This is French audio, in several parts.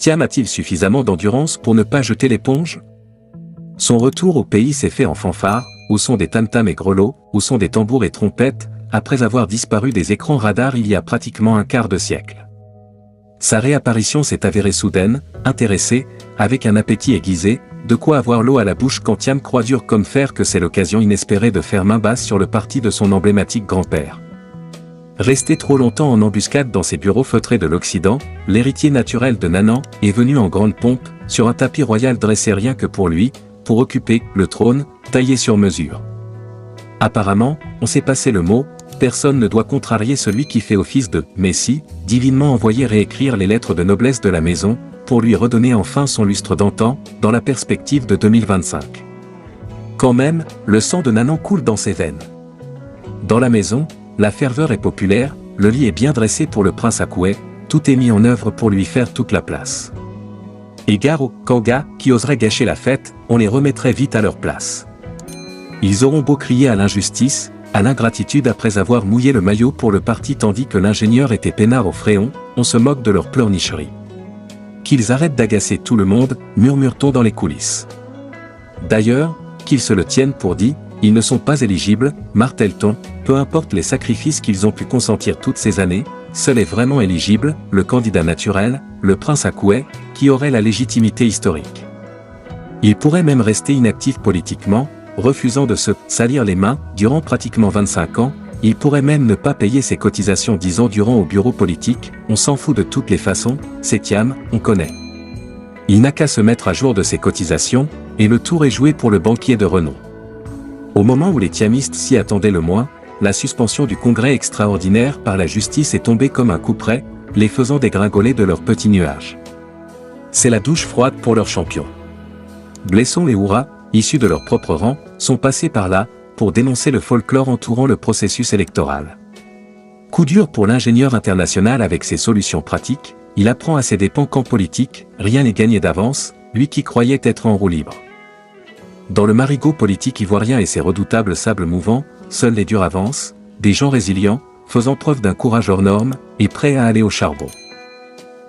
Thiam a-t-il suffisamment d'endurance pour ne pas jeter l'éponge? Son retour au pays s'est fait en fanfare, au son des tam-tams et grelots, au son des tambours et trompettes, après avoir disparu des écrans radars il y a pratiquement un quart de siècle. Sa réapparition s'est avérée soudaine, intéressée, avec un appétit aiguisé, de quoi avoir l'eau à la bouche quand Thiam croit dur comme fer que c'est l'occasion inespérée de faire main basse sur le parti de son emblématique grand-père. Resté trop longtemps en embuscade dans ses bureaux feutrés de l'Occident, l'héritier naturel de Nanan est venu en grande pompe, sur un tapis royal dressé rien que pour lui, pour occuper le trône, taillé sur mesure. Apparemment, on s'est passé le mot, personne ne doit contrarier celui qui fait office de messie, divinement envoyé réécrire les lettres de noblesse de la maison, pour lui redonner enfin son lustre d'antan, dans la perspective de 2025. Quand même, le sang de Nanan coule dans ses veines. Dans la maison, la ferveur est populaire, le lit est bien dressé pour le prince Akoué, tout est mis en œuvre pour lui faire toute la place. Et gare aux Kanga qui oseraient gâcher la fête, on les remettrait vite à leur place. Ils auront beau crier à l'injustice, à l'ingratitude après avoir mouillé le maillot pour le parti tandis que l'ingénieur était peinard au fréon, on se moque de leur pleurnicherie. Qu'ils arrêtent d'agacer tout le monde, murmure-t-on dans les coulisses. D'ailleurs, qu'ils se le tiennent pour dit, ils ne sont pas éligibles, martèle-t-on, peu importe les sacrifices qu'ils ont pu consentir toutes ces années, seul est vraiment éligible, le candidat naturel, le prince Akoué, qui aurait la légitimité historique. Il pourrait même rester inactif politiquement, refusant de se salir les mains, durant pratiquement 25 ans, il pourrait même ne pas payer ses cotisations 10 ans durant au bureau politique, on s'en fout de toutes les façons, c'est Thiam, on connaît. Il n'a qu'à se mettre à jour de ses cotisations, et le tour est joué pour le banquier de renom. Au moment où les thiamistes s'y attendaient le moins, la suspension du congrès extraordinaire par la justice est tombée comme un coup près, les faisant dégringoler de leur petit nuage. C'est la douche froide pour leurs champions. Blesson et Oura, issus de leur propre rang, sont passés par là, pour dénoncer le folklore entourant le processus électoral. Coup dur pour l'ingénieur international avec ses solutions pratiques, il apprend à ses dépens qu'en politique, rien n'est gagné d'avance, lui qui croyait être en roue libre. Dans le marigot politique ivoirien et ses redoutables sables mouvants, seuls les durs avancent, des gens résilients, faisant preuve d'un courage hors norme, et prêts à aller au charbon.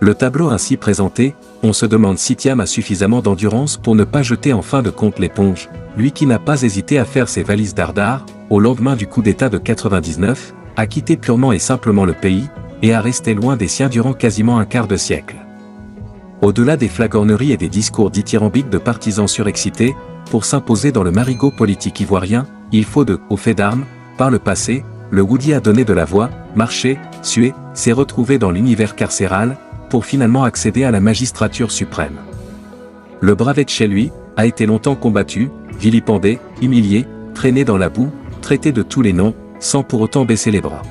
Le tableau ainsi présenté, on se demande si Thiam a suffisamment d'endurance pour ne pas jeter en fin de compte l'éponge, lui qui n'a pas hésité à faire ses valises dardard, au lendemain du coup d'État de 99, à quitter purement et simplement le pays, et à rester loin des siens durant quasiment un quart de siècle. Au-delà des flagorneries et des discours dithyrambiques de partisans surexcités, pour s'imposer dans le marigot politique ivoirien, il faut au fait d'armes, par le passé, le Woody a donné de la voix, marché, sué, s'est retrouvé dans l'univers carcéral, pour finalement accéder à la magistrature suprême. Le bravet de chez lui, a été longtemps combattu, vilipendé, humilié, traîné dans la boue, traité de tous les noms, sans pour autant baisser les bras.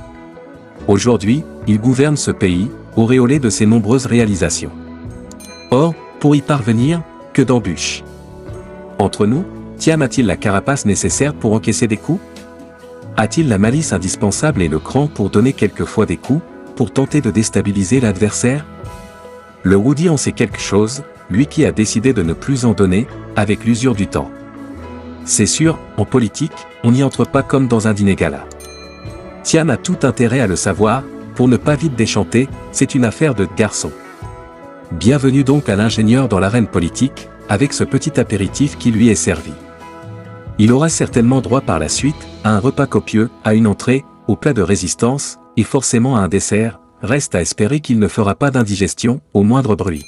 Aujourd'hui, il gouverne ce pays, auréolé de ses nombreuses réalisations. Or, pour y parvenir, que d'embûches. Entre nous, Thiam a-t-il la carapace nécessaire pour encaisser des coups? A-t-il la malice indispensable et le cran pour donner quelquefois des coups, pour tenter de déstabiliser l'adversaire? Le Woody en sait quelque chose, lui qui a décidé de ne plus en donner, avec l'usure du temps. C'est sûr, en politique, on n'y entre pas comme dans un dîner gala. Thiam a tout intérêt à le savoir, pour ne pas vite déchanter, c'est une affaire de garçon. Bienvenue donc à l'ingénieur dans l'arène politique, avec ce petit apéritif qui lui est servi. Il aura certainement droit par la suite, à un repas copieux, à une entrée, au plat de résistance, et forcément à un dessert, reste à espérer qu'il ne fera pas d'indigestion, au moindre bruit.